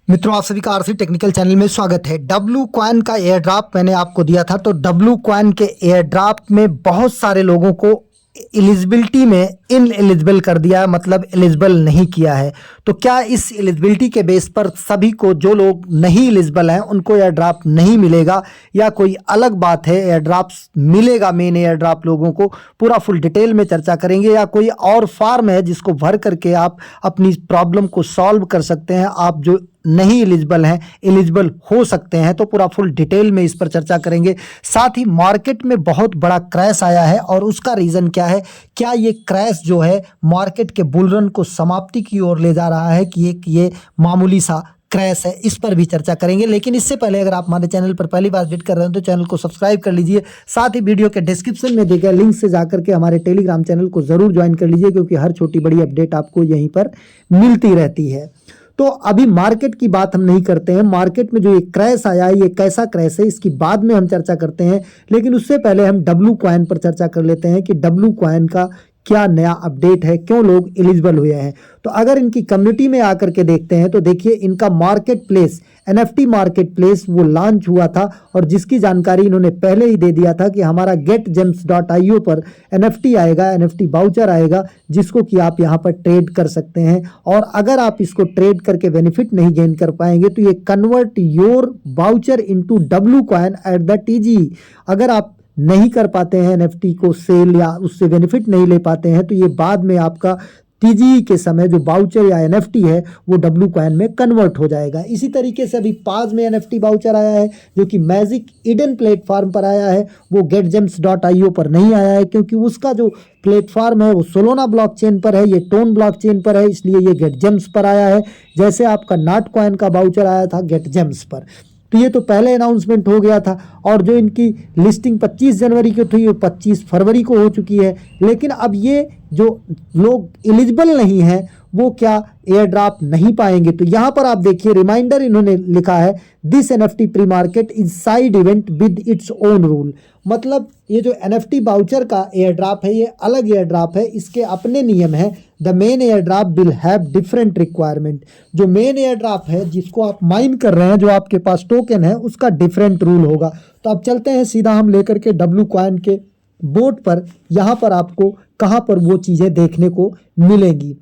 मित्रों, आप सभी का आरसी टेक्निकल चैनल में स्वागत है। डब्लू कॉइन का एयर ड्रॉप मैंने आपको दिया था, तो डब्लू कॉइन के एयर ड्रॉप में बहुत सारे लोगों को एलिजिबिलिटी में इन एलिजिबल कर दिया है, मतलब एलिजिबल नहीं किया है। तो क्या इस एलिजिबिलिटी के बेस पर सभी को, जो लोग नहीं एलिजिबल हैं, उनको एयर ड्रॉप नहीं मिलेगा या कोई अलग बात है? एयर ड्रॉप मिलेगा मेन एयर ड्रॉप लोगों को, पूरा फुल डिटेल में चर्चा करेंगे। या कोई और फॉर्म है जिसको भर करके आप अपनी प्रॉब्लम को सॉल्व कर सकते हैं, आप जो नहीं एलिजिबल हैं एलिजिबल हो सकते हैं। तो पूरा फुल डिटेल में इस पर चर्चा करेंगे। साथ ही मार्केट में बहुत बड़ा क्रैश आया है और उसका रीज़न क्या है, क्या ये क्रैश जो है मार्केट के बुलरन को समाप्ति की ओर ले जा रहा है कि एक ये मामूली सा क्रैश है, इस पर भी चर्चा करेंगे। लेकिन इससे पहले अगर आप हमारे चैनल पर पहली बार विजिट कर रहे हैं तो चैनल को सब्सक्राइब कर लीजिए। साथ ही वीडियो के डिस्क्रिप्शन में दिए गए लिंक से जाकर के हमारे टेलीग्राम चैनल को ज़रूर ज्वाइन कर लीजिए, क्योंकि हर छोटी बड़ी अपडेट आपको यहीं पर मिलती रहती है। तो अभी मार्केट की बात हम नहीं करते हैं। मार्केट में जो ये क्रैश आया है, ये कैसा क्रैश है, इसकी बाद में हम चर्चा करते हैं। लेकिन उससे पहले हम डब्लू कॉइन पर चर्चा कर लेते हैं कि डब्लू कॉइन का क्या नया अपडेट है, क्यों लोग एलिजिबल हुए हैं। तो अगर इनकी कम्युनिटी में आकर के देखते हैं तो देखिए, इनका market place, NFT market place वो लॉन्च हुआ था, और जिसकी जानकारी इन्होंने पहले ही दे दिया था कि हमारा getgems.io पर NFT आएगा, NFT वाउचर आएगा, जिसको कि आप यहाँ पर ट्रेड कर सकते हैं। और अगर आप इसको ट्रेड करके बेनिफिट नहीं गेन कर पाएंगे तो ये convert your voucher into W coin at the TG। अगर आप नहीं कर पाते हैं NFT को सेल या उससे बेनिफिट नहीं ले पाते हैं, तो ये बाद में आपका TG के समय जो वाउचर या NFT है वो डब्लू कॉइन में कन्वर्ट हो जाएगा। इसी तरीके से अभी पास में NFT वाउचर आया है जो कि मैजिक ईडन प्लेटफॉर्म पर आया है, वो getgems.io पर नहीं आया है, क्योंकि उसका जो प्लेटफॉर्म है वो सोलोना ब्लॉकचेन पर है, ये टोन ब्लॉकचेन पर है, इसलिए ये getgems पर आया है। जैसे आपका नॉट कॉइन का वाउचर आया था getgems पर। तो ये तो पहले अनाउंसमेंट हो गया था, और जो इनकी लिस्टिंग 25 जनवरी को थी वो 25 फरवरी को हो चुकी है। लेकिन अब ये जो लोग एलिजिबल नहीं हैं वो क्या एयर ड्रॉप नहीं पाएंगे? तो यहाँ पर आप देखिए, रिमाइंडर इन्होंने लिखा है, this NFT pre market is side event with its own rule. मतलब ये जो NFT वाउचर का एयर ड्रॉप है ये अलग एयर ड्रॉप है, इसके अपने नियम हैं। The main air drop will have different requirement. जो मेन एयर ड्रॉप है जिसको आप माइन कर रहे हैं, जो आपके पास टोकन है, उसका डिफरेंट रूल होगा। तो अब चलते हैं सीधा हम लेकर के डब्लू कॉइन के बोर्ड पर। यहाँ पर आपको कहाँ पर वो चीज़ें देखने को मिलेंगी।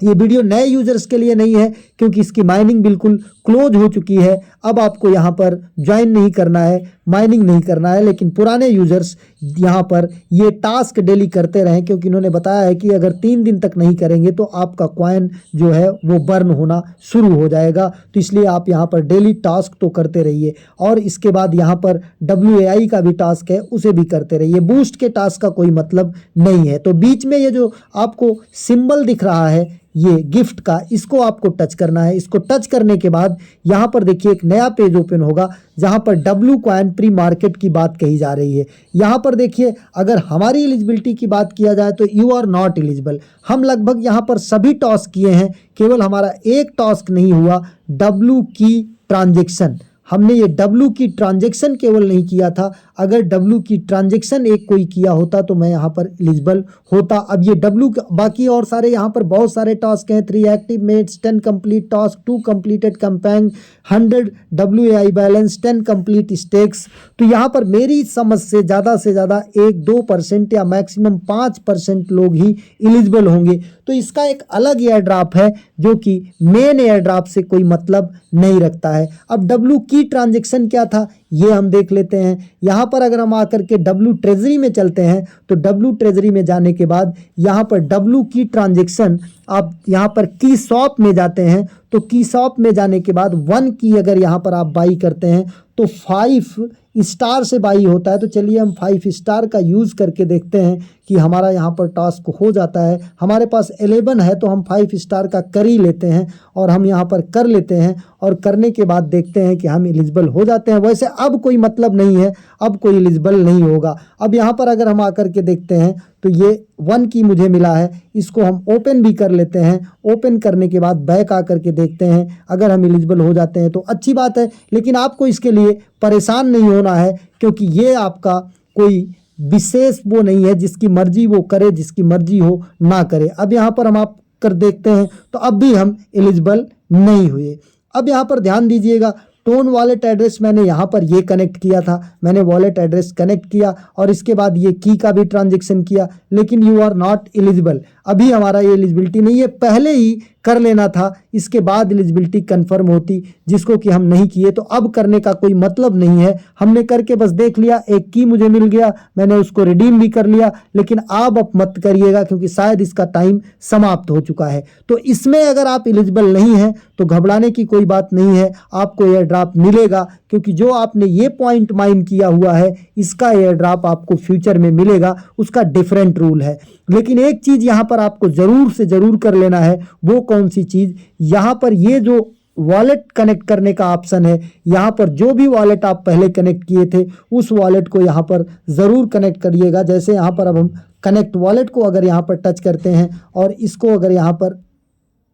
ये वीडियो नए यूजर्स के लिए नहीं है, क्योंकि इसकी माइनिंग बिल्कुल क्लोज हो चुकी है। अब आपको यहाँ पर ज्वाइन नहीं करना है, माइनिंग नहीं करना है। लेकिन पुराने यूजर्स यहाँ पर ये टास्क डेली करते रहें, क्योंकि इन्होंने बताया है कि अगर 3 दिन तक नहीं करेंगे तो आपका कॉइन जो है वो बर्न होना शुरू हो जाएगा। तो इसलिए आप यहाँ पर डेली टास्क तो करते रहिए, और इसके बाद यहाँ पर WAI का भी टास्क है, उसे भी करते रहिए। बूस्ट के टास्क का कोई मतलब नहीं है। तो बीच में ये जो आपको सिंबल दिख रहा है ये गिफ्ट का, इसको आपको टच करना है। इसको टच करने के बाद यहाँ पर देखिए एक नया पेज ओपन होगा, जहाँ पर डब्लू कॉइन प्री मार्केट की बात कही जा रही है। यहाँ पर देखिए, अगर हमारी एलिजिबिलिटी की बात किया जाए तो यू आर नॉट एलिजिबल। हम लगभग यहाँ पर सभी टास्क किए हैं, केवल हमारा एक टास्क नहीं हुआ, डब्लू की ट्रांजेक्शन। हमने ये डब्लू की ट्रांजेक्शन केवल नहीं किया था। अगर डब्लू की ट्रांजेक्शन एक कोई किया होता तो मैं यहाँ पर एलिजिबल होता। अब ये डब्लू, बाकी और सारे यहाँ पर बहुत सारे टास्क हैं। 3 active mates, 10 complete task, 2 completed campaign, 100 WAI balance, 10 complete stakes. तो यहाँ पर मेरी समझ से ज़्यादा 1-2% या मैक्सिमम 5% लोग ही एलिजिबल होंगे। तो इसका एक अलग एयर ड्रॉप है जो कि मेन एयर ड्रॉप से कोई मतलब नहीं रखता है। अब डब्लू की ट्रांजेक्शन क्या था ये हम देख लेते हैं। यहाँ पर अगर हम आकर के डब्लू ट्रेजरी में चलते हैं तो डब्लू ट्रेजरी में जाने के बाद यहाँ पर डब्लू की ट्रांजेक्शन, आप यहाँ पर की शॉप में जाते हैं तो की शॉप में जाने के बाद 1 की अगर यहाँ पर आप बाई करते हैं तो 5 स्टार से बाई होता है। तो चलिए हम 5 स्टार का यूज़ करके देखते हैं कि हमारा यहाँ पर टास्क हो जाता है। हमारे पास 11 है तो हम 5 स्टार का कर ही लेते हैं, और हम यहाँ पर कर लेते हैं, और करने के बाद देखते हैं कि हम एलिजिबल हो जाते हैं। वैसे अब कोई मतलब नहीं है, अब कोई एलिजिबल नहीं होगा। अब यहाँ पर अगर हम आकर के देखते हैं तो ये 1 की मुझे मिला है, इसको हम ओपन भी कर लेते हैं। ओपन करने के बाद बैक आकर के देखते हैं, अगर हम एलिजिबल हो जाते हैं तो अच्छी बात है। लेकिन आपको इसके लिए परेशान नहीं होना है, क्योंकि ये आपका कोई विशेष वो नहीं है, जिसकी मर्जी वो करे, जिसकी मर्जी हो ना करे। अब यहाँ पर हम आप कर देखते हैं तो अब भी हम एलिजिबल नहीं हुए। अब यहाँ पर ध्यान दीजिएगा, टोन वॉलेट एड्रेस मैंने यहाँ पर ये कनेक्ट किया था, मैंने वॉलेट एड्रेस कनेक्ट किया और इसके बाद ये की का भी ट्रांजेक्शन किया, लेकिन यू आर नॉट एलिजिबल। अभी हमारा ये एलिजिबिलिटी नहीं है, पहले ही कर लेना था, इसके बाद एलिजिबिलिटी कंफर्म होती, जिसको कि हम नहीं किए। तो अब करने का कोई मतलब नहीं है, हमने करके बस देख लिया, एक की मुझे मिल गया, मैंने उसको रिडीम भी कर लिया, लेकिन आप अब मत करिएगा क्योंकि शायद इसका टाइम समाप्त हो चुका है। तो इसमें अगर आप एलिजिबल नहीं हैं तो घबराने की कोई बात नहीं है, आपको एयर ड्रॉप मिलेगा, क्योंकि जो आपने ये पॉइंट माइन किया हुआ है इसका एयर ड्रॉप आपको फ्यूचर में मिलेगा, उसका डिफरेंट रूल है। लेकिन एक चीज यहाँ पर आपको जरूर से जरूर कर लेना है, वो कौन सी चीज, यहाँ पर ये जो वॉलेट कनेक्ट करने का ऑप्शन है, यहाँ पर जो भी वॉलेट आप पहले कनेक्ट किए थे उस वॉलेट को यहाँ पर ज़रूर कनेक्ट करिएगा। जैसे यहाँ पर अब हम कनेक्ट वॉलेट को अगर यहाँ पर टच करते हैं और इसको अगर यहाँ पर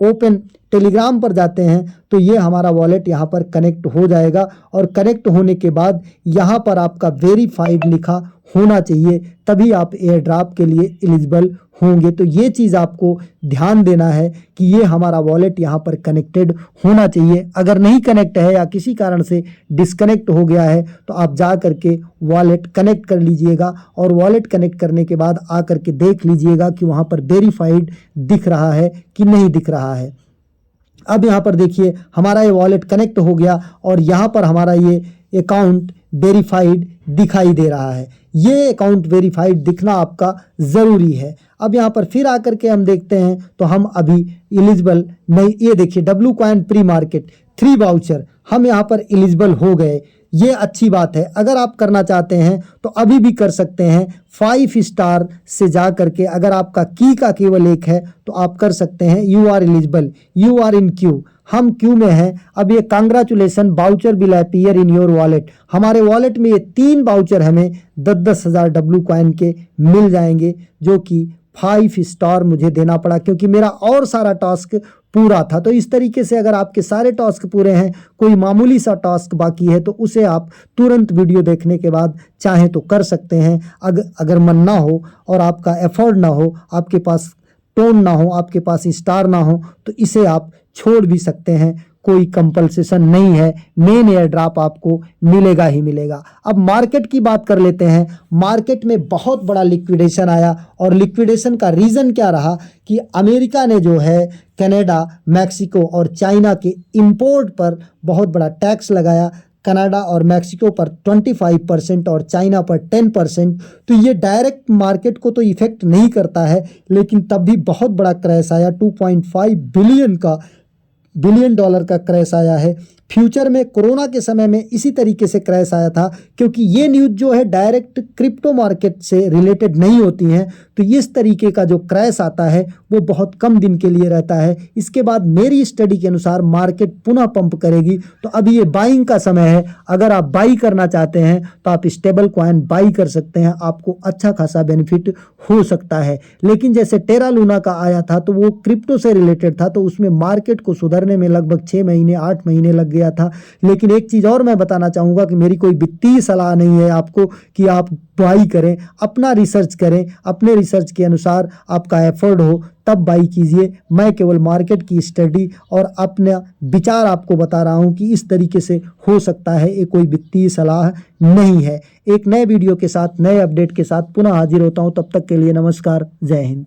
ओपन टेलीग्राम पर जाते हैं तो ये हमारा वॉलेट यहाँ पर कनेक्ट हो जाएगा, और कनेक्ट होने के बाद यहाँ पर आपका वेरीफाइड लिखा होना चाहिए, तभी आप एयर ड्रॉप के लिए एलिजिबल होंगे। तो ये चीज़ आपको ध्यान देना है कि ये हमारा वॉलेट यहाँ पर कनेक्टेड होना चाहिए। अगर नहीं कनेक्ट है या किसी कारण से डिस्कनेक्ट हो गया है तो आप जा करके वॉलेट कनेक्ट कर लीजिएगा, और वॉलेट कनेक्ट करने के बाद आ करके देख लीजिएगा कि वहाँ पर वेरीफाइड दिख रहा है कि नहीं दिख रहा है। अब यहाँ पर देखिए हमारा ये वॉलेट कनेक्ट हो गया और यहाँ पर हमारा ये अकाउंट वेरीफाइड दिखाई दे रहा है। ये अकाउंट वेरीफाइड दिखना आपका ज़रूरी है। अब यहाँ पर फिर आकर के हम देखते हैं तो हम अभी एलिजिबल नहीं, ये देखिए WCoin प्री मार्केट 3 वाउचर, हम यहाँ पर एलिजिबल हो गए, ये अच्छी बात है। अगर आप करना चाहते हैं तो अभी भी कर सकते हैं, 5 स्टार से जा करके अगर आपका की का केवल एक है तो आप कर सकते हैं। You are eligible, you are in queue, हम क्यू में हैं। अब ये congratulation voucher will appear in your wallet, हमारे वॉलेट में ये 3 वाउचर हमें 10-10 हज़ार WCoin के मिल जाएंगे, जो कि 5 स्टार मुझे देना पड़ा क्योंकि मेरा और सारा टास्क पूरा था। तो इस तरीके से अगर आपके सारे टास्क पूरे हैं, कोई मामूली सा टास्क बाकी है, तो उसे आप तुरंत वीडियो देखने के बाद चाहें तो कर सकते हैं। अगर मन ना हो और आपका एफर्ट ना हो, आपके पास टोन ना हो, आपके पास स्टार ना हो, तो इसे आप छोड़ भी सकते हैं, कोई कंपल्सेशन नहीं है। मेन एयर ड्रॉप आपको मिलेगा ही मिलेगा। अब मार्केट की बात कर लेते हैं। मार्केट में बहुत बड़ा लिक्विडेशन आया, और लिक्विडेशन का रीज़न क्या रहा कि अमेरिका ने जो है कनाडा, मैक्सिको और चाइना के इंपोर्ट पर बहुत बड़ा टैक्स लगाया। कनाडा और मैक्सिको पर 25% और चाइना पर 10%। तो ये डायरेक्ट मार्केट को तो इफेक्ट नहीं करता है, लेकिन तब भी बहुत बड़ा क्रैश आया। 2.5 बिलियन डॉलर का क्रैश आया है। फ्यूचर में कोरोना के समय में इसी तरीके से क्रैश आया था, क्योंकि ये न्यूज़ जो है डायरेक्ट क्रिप्टो मार्केट से रिलेटेड नहीं होती हैं। तो इस तरीके का जो क्रैश आता है वो बहुत कम दिन के लिए रहता है। इसके बाद मेरी स्टडी के अनुसार मार्केट पुनः पंप करेगी। तो अभी ये बाइंग का समय है। अगर आप बाई करना चाहते हैं तो आप स्टेबल कॉइन बाई कर सकते हैं, आपको अच्छा खासा बेनिफिट हो सकता है। लेकिन जैसे टेरा लूना का आया था तो वो क्रिप्टो से रिलेटेड था, तो उसमें मार्केट को सुधरने में लगभग 6 महीने 8 महीने लग गया था। लेकिन एक चीज़ और मैं बताना चाहूँगा कि मेरी कोई वित्तीय सलाह नहीं है आपको कि आप बाई करें, अपना रिसर्च करें, अपने रिसर्च के अनुसार आपका एफर्ट हो तब बाई कीजिए। मैं केवल मार्केट की स्टडी और अपना विचार आपको बता रहा हूं कि इस तरीके से हो सकता है, ये कोई वित्तीय सलाह नहीं है। एक नए वीडियो के साथ, नए अपडेट के साथ पुनः हाजिर होता हूं, तब तक के लिए नमस्कार, जय हिंद।